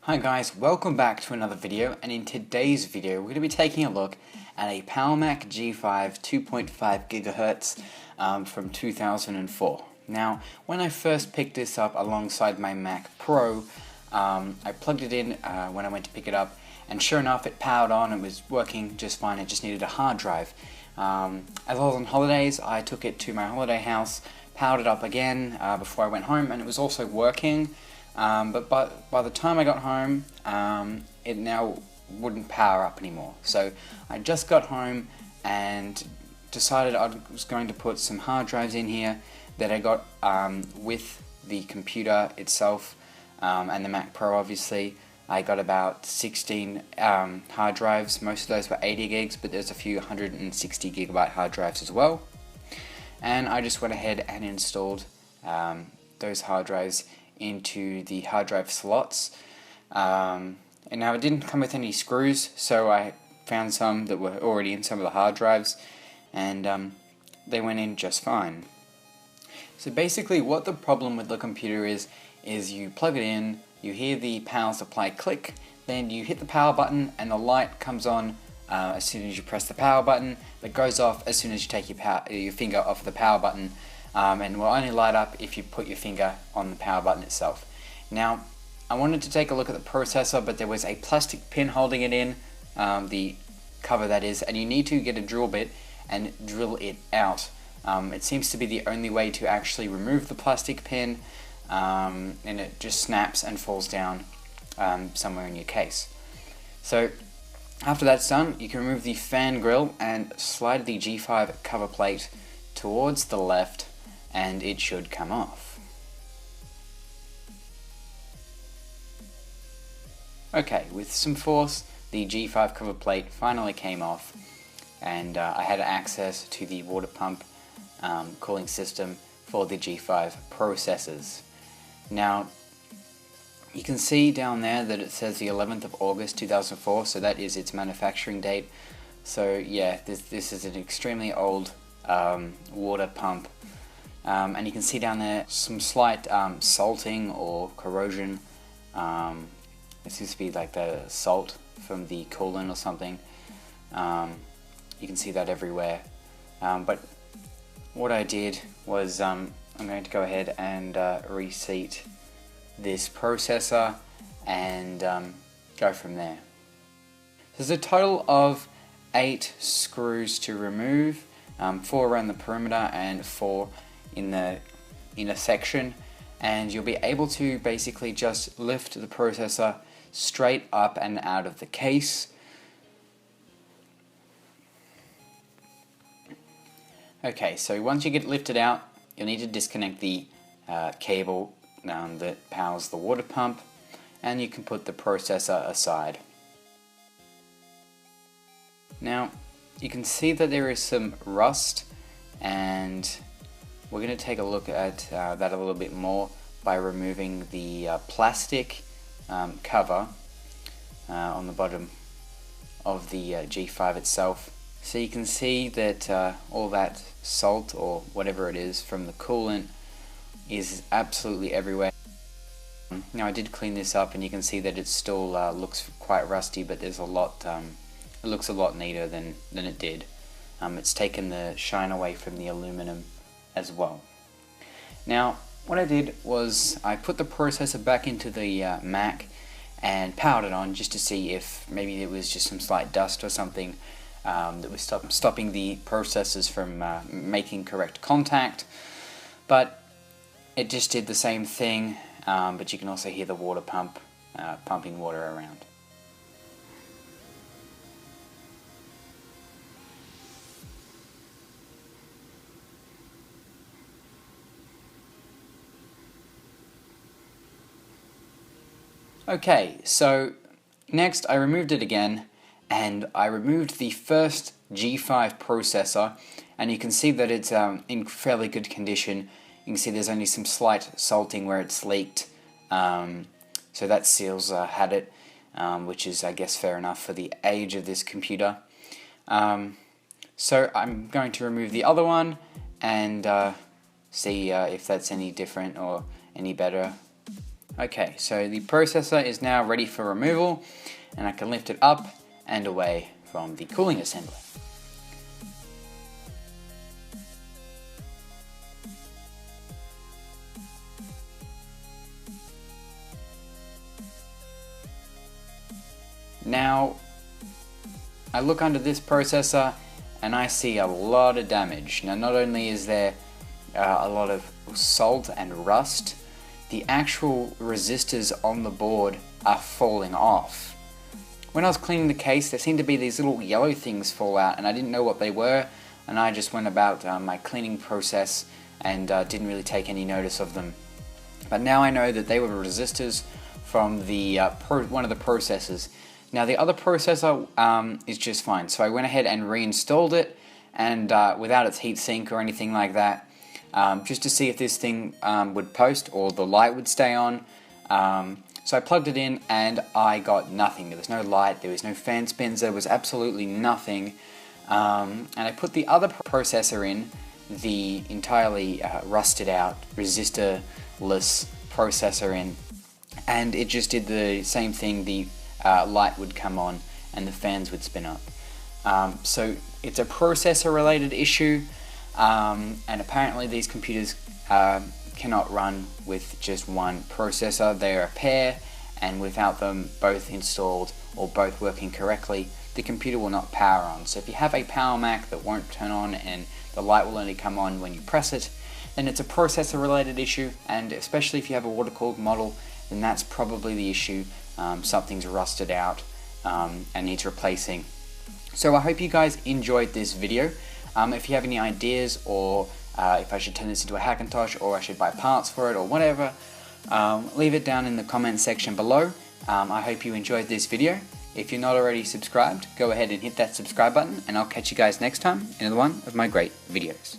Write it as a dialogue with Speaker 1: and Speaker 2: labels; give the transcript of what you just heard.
Speaker 1: Hi guys, welcome back to another video, and in today's video we're going to be taking a look at a Powermac G5 2.5 GHz from 2004. Now, when I first picked this up alongside my Mac Pro, I plugged it in when I went to pick it up, and sure enough it powered on, it was working just fine, it just needed a hard drive. As I was on holidays, I took it to my holiday house, powered it up again before I went home, and it was also working. But by the time I got home, it now wouldn't power up anymore. So I just got home and decided I was going to put some hard drives in here that I got with the computer itself and the Mac Pro obviously. I got about 16 hard drives. Most of those were 80 gigs, but there's a few 160 gigabyte hard drives as well. And I just went ahead and installed those hard drives into the hard drive slots, and now it didn't come with any screws, so I found some that were already in some of the hard drives, and they went in just fine. So basically what the problem with the computer is you plug it in, you hear the power supply click, then you hit the power button and the light comes on as soon as you press the power button, but goes off as soon as you take your finger off the power button, and will only light up if you put your finger on the power button itself. Now, I wanted to take a look at the processor, but there was a plastic pin holding it in, the cover that is, and you need to get a drill bit and drill it out. It seems to be the only way to actually remove the plastic pin, and it just snaps and falls down somewhere in your case. So after that's done, you can remove the fan grill and slide the G5 cover plate towards the left, and it should come off. Okay, with some force, the G5 cover plate finally came off, and I had access to the water pump cooling system for the G5 processors. Now, you can see down there that it says the 11th of August 2004, so that is its manufacturing date. So yeah, this is an extremely old water pump. And you can see down there some slight salting or corrosion. It seems to be like the salt from the coolant or something. You can see that everywhere. But what I did was I'm going to go ahead and reseat this processor and go from there. There's a total of 8 screws to remove, 4 around the perimeter and 4 in the inner section, and you'll be able to basically just lift the processor straight up and out of the case. Okay, so once you get it lifted out, you'll need to disconnect the cable that powers the water pump, and you can put the processor aside. Now, you can see that there is some rust, and we're going to take a look at that a little bit more by removing the plastic cover on the bottom of the G5 itself. So you can see that all that salt or whatever it is from the coolant is absolutely everywhere. Now, I did clean this up and you can see that it still looks quite rusty, but there's a lot, it looks a lot neater than it did. It's taken the shine away from the aluminum as well. Now, what I did was I put the processor back into the Mac and powered it on just to see if maybe it was just some slight dust or something that was stopping the processors from making correct contact. But it just did the same thing, but you can also hear the water pump pumping water around. Okay, so next I removed it again, and I removed the first G5 processor, and you can see that it's in fairly good condition. You can see there's only some slight salting where it's leaked, so that seals had it, which is, I guess, fair enough for the age of this computer. So I'm going to remove the other one and see if that's any different or any better. Okay, so the processor is now ready for removal, and I can lift it up and away from the cooling assembly. Now, I look under this processor and I see a lot of damage. Now, not only is there a lot of salt and rust, the actual resistors on the board are falling off. When I was cleaning the case, there seemed to be these little yellow things fall out, and I didn't know what they were, and I just went about my cleaning process and didn't really take any notice of them. But now I know that they were resistors from the one of the processors. Now the other processor is just fine, so I went ahead and reinstalled it, and without its heatsink or anything like that, just to see if this thing would post or the light would stay on. So I plugged it in and I got nothing. There was no light, there was no fan spins, there was absolutely nothing. And I put the other processor in, the entirely rusted out, resistorless processor in, and it just did the same thing. The light would come on and the fans would spin up. So it's a processor related issue, and apparently these computers cannot run with just one processor. They're a pair, and without them both installed or both working correctly, the computer will not power on. So if you have a Powermac that won't turn on and the light will only come on when you press it, then it's a processor related issue, and especially if you have a water-cooled model, then that's probably the issue. Something's rusted out and needs replacing. So I hope you guys enjoyed this video. If you have any ideas, or if I should turn this into a Hackintosh, or I should buy parts for it, or whatever, leave it down in the comment section below. I hope you enjoyed this video. If you're not already subscribed, go ahead and hit that subscribe button, and I'll catch you guys next time in another one of my great videos.